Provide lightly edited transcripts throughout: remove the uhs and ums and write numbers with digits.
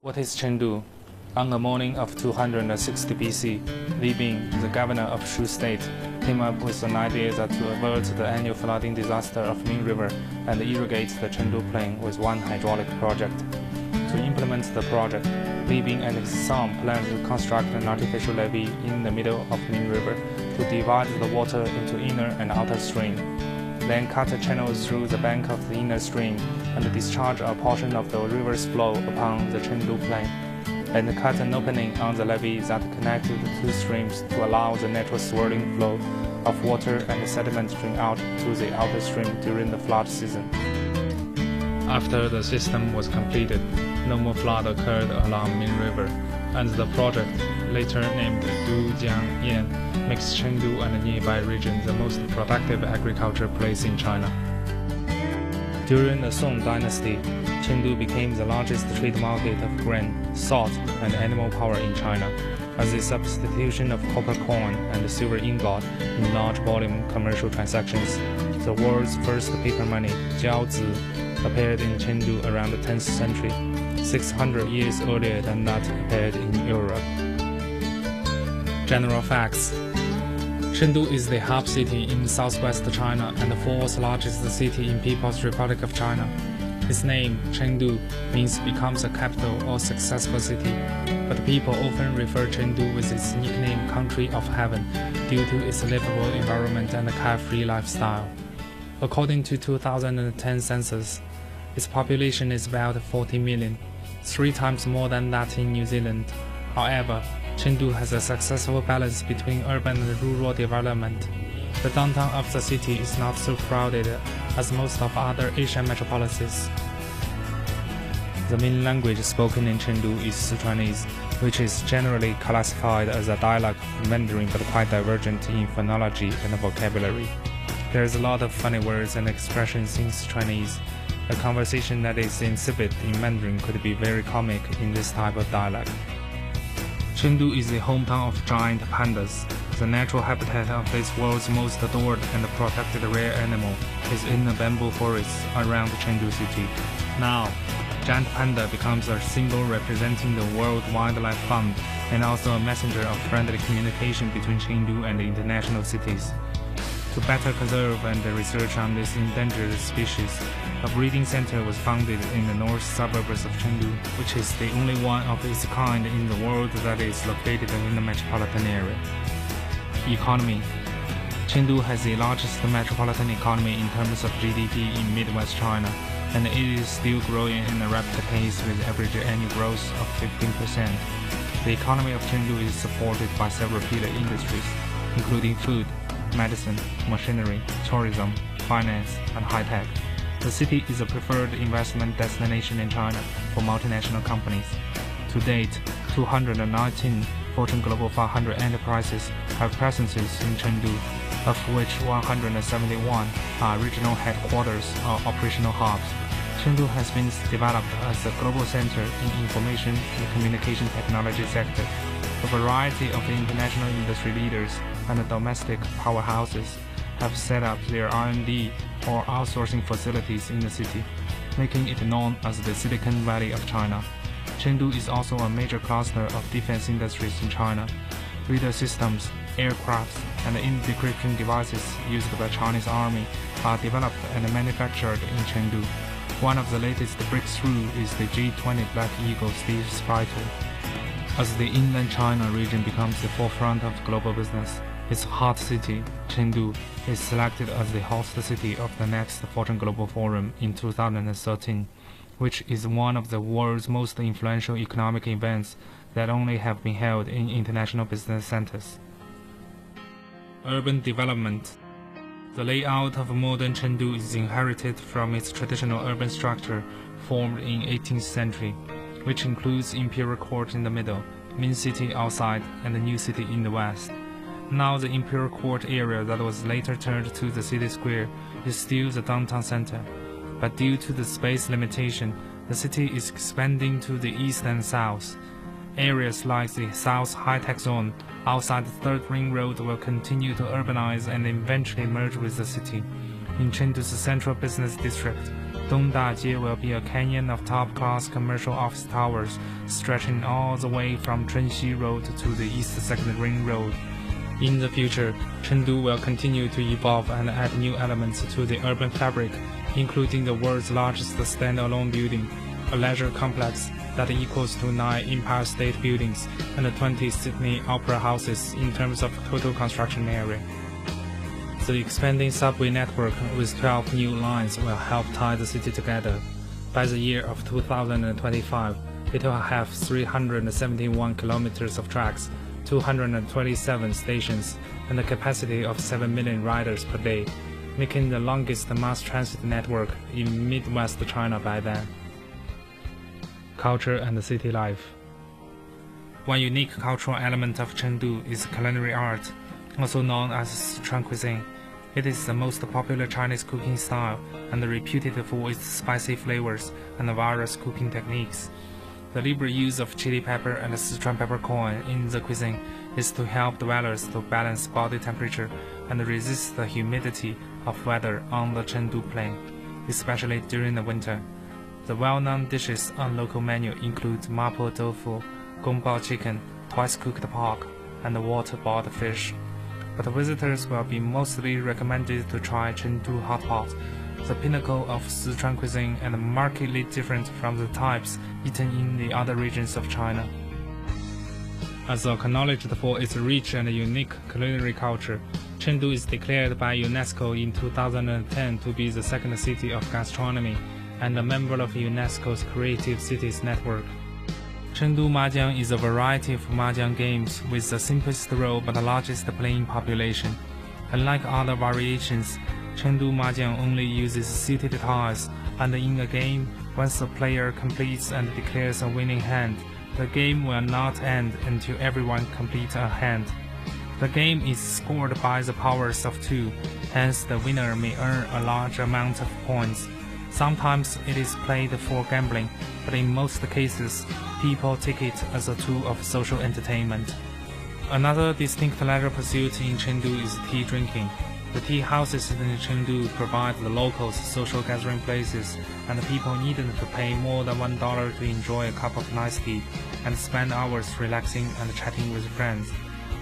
What is Chengdu? On the morning of 260 BC, Li Bai, the governor of Shu State, came up with an idea that to avert the annual flooding disaster of Min River and irrigate the Chengdu plain with one hydraulic project. To implement the project, Li Bai and his son planned to construct an artificial levee in the middle of Min River to divide the water into inner and outer stream. Then cut channels through the bank of the inner stream and discharge a portion of the river's flow upon the Chengdu plain, and cut an opening on the levee that connected the two streams to allow the natural swirling flow of water and sediment drain out to the outer stream during the flood season. After the system was completed, no more flood occurred along Min River, and the project, later named Dujiangyan, makes Chengdu and the nearby region the most productive agriculture place in China. During the Song dynasty, Chengdu became the largest trade market of grain, salt, and animal power in China, as the substitution of copper coin and silver ingot in large volume commercial transactions. The world's first paper money, jiaozi, appeared in Chengdu around the 10th century, 600 years earlier than that appeared in Europe. General facts. Chengdu is the hub city in southwest China and the fourth largest city in People's Republic of China. Its name, Chengdu, means becomes a capital or successful city, but people often refer Chengdu with its nickname Country of Heaven due to its livable environment and carefree lifestyle. According to 2010 census, its population is about 40 million, 3 times more than that in New Zealand. However, Chengdu has a successful balance between urban and rural development. The downtown of the city is not so crowded as most of other Asian metropolises. The main language spoken in Chengdu is Sichuanese, which is generally classified as a dialect of Mandarin but quite divergent in phonology and vocabulary. There is a lot of funny words and expressions in Sichuanese. A conversation that is insipid in Mandarin could be very comic in this type of dialect. Chengdu is the hometown of giant pandas. The natural habitat of this world's most adored and protected rare animal is in the bamboo forests around Chengdu city. Now, giant panda becomes a symbol representing the World Wildlife Fund and also a messenger of friendly communication between Chengdu and the international cities. To better preserve and research on this endangered species, a breeding center was founded in the north suburbs of Chengdu, which is the only one of its kind in the world that is located in the metropolitan area. Economy. Chengdu has the largest metropolitan economy in terms of GDP in Midwest China, and it is still growing in a rapid pace with average annual growth of 15%. The economy of Chengdu is supported by several pillar industries, including food, medicine, machinery, tourism, finance, and high-tech. The city is a preferred investment destination in China for multinational companies. To date, 219 Fortune Global 500 enterprises have presences in Chengdu, of which 171 are regional headquarters or operational hubs. Chengdu has been developed as a global center in information and communication technology sector. A variety of international industry leaders and domestic powerhouses have set up their R&D or outsourcing facilities in the city, making it known as the Silicon Valley of China. Chengdu is also a major cluster of defense industries in China. Radar systems, aircrafts, and encryption devices used by the Chinese Army are developed and manufactured in Chengdu. One of the latest breakthroughs is the J-20 Black Eagle Space Fighter. As the inland China region becomes the forefront of global business, its hot city, Chengdu, is selected as the host city of the next Fortune Global Forum in 2013, which is one of the world's most influential economic events that only have been held in international business centers. Urban development. The layout of modern Chengdu is inherited from its traditional urban structure formed in 18th century, which includes Imperial Court in the middle, main city outside, and the new city in the west. Now the Imperial Court area that was later turned to the city square is still the downtown center, but due to the space limitation, the city is expanding to the east and south. Areas like the South High-Tech Zone outside the Third Ring Road will continue to urbanize and eventually merge with the city. In Chengdu's central business district, Dongdajie will be a canyon of top-class commercial office towers, stretching all the way from Chunxi Road to the East Second Ring Road. In the future, Chengdu will continue to evolve and add new elements to the urban fabric, including the world's largest standalone building, a leisure complex that equals to 9 Empire State Buildings and 20 Sydney Opera Houses in terms of total construction area. The expanding subway network with 12 new lines will help tie the city together. By the year of 2025, it will have 371 kilometers of tracks, 227 stations, and a capacity of 7 million riders per day, making the longest mass transit network in Midwest China by then. Culture and city life. One unique cultural element of Chengdu is culinary art, also known as Sichuan cuisine. It is the most popular Chinese cooking style and reputed for its spicy flavors and various cooking techniques. The liberal use of chili pepper and Sichuan peppercorn in the cuisine is to help dwellers to balance body temperature and resist the humidity of weather on the Chengdu plain, especially during the winter. The well-known dishes on local menu include mapo tofu, gongbao chicken, twice-cooked pork, and water-boiled fish. But visitors will be mostly recommended to try Chengdu hot pot, the pinnacle of Sichuan cuisine and markedly different from the types eaten in the other regions of China. As acknowledged for its rich and unique culinary culture, Chengdu is declared by UNESCO in 2010 to be the second city of gastronomy and a member of UNESCO's Creative Cities Network. Chengdu Mahjong is a variety of Mahjong games with the simplest role but the largest playing population. Unlike other variations, Chengdu Mahjong only uses seated tiles, and in a game, once the player completes and declares a winning hand, the game will not end until everyone completes a hand. The game is scored by the powers of 2, hence the winner may earn a large amount of points. Sometimes it is played for gambling, but in most cases, people take it as a tool of social entertainment. Another distinct leisure pursuit in Chengdu is tea drinking. The tea houses in Chengdu provide the locals social gathering places, and people needn't to pay more than $1 to enjoy a cup of nice tea and spend hours relaxing and chatting with friends.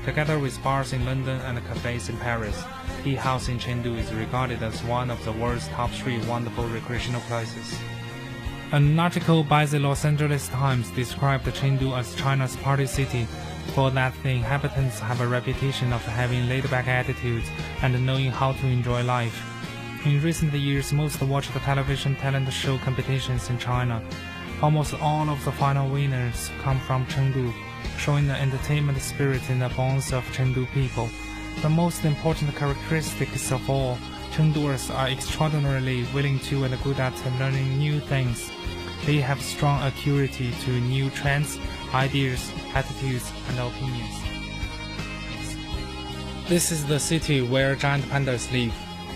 Together with bars in London and cafes in Paris, Tea House in Chengdu is regarded as one of the world's top 3 wonderful recreational places. An article by the Los Angeles Times described Chengdu as China's party city, for that the inhabitants have a reputation of having laid-back attitudes and knowing how to enjoy life. In recent years, most watched television talent show competitions in China. Almost all of the final winners come from Chengdu, showing the entertainment spirit in the bones of Chengdu people. The most important characteristics of all, Chengduers are extraordinarily willing to and good at learning new things. They have strong acuity to new trends, ideas, attitudes, and opinions. This is the city where giant pandas live,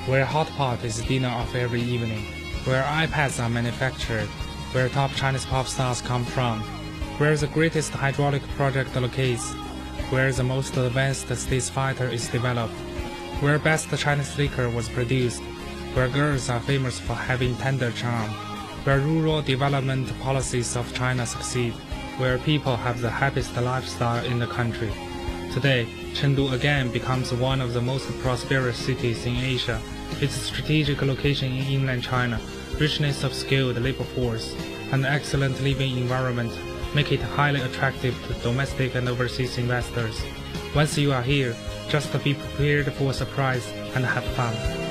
where hot pot is dinner of every evening, where iPads are manufactured, where top Chinese pop stars come from, where the greatest hydraulic project locates, where the most advanced space fighter is developed, where best Chinese liquor was produced, where girls are famous for having tender charm, where rural development policies of China succeed, where people have the happiest lifestyle in the country. Today, Chengdu again becomes one of the most prosperous cities in Asia. Its strategic location in inland China, richness of skilled labor force, and excellent living environment make it highly attractive to domestic and overseas investors. Once you are here, just be prepared for a surprise and have fun.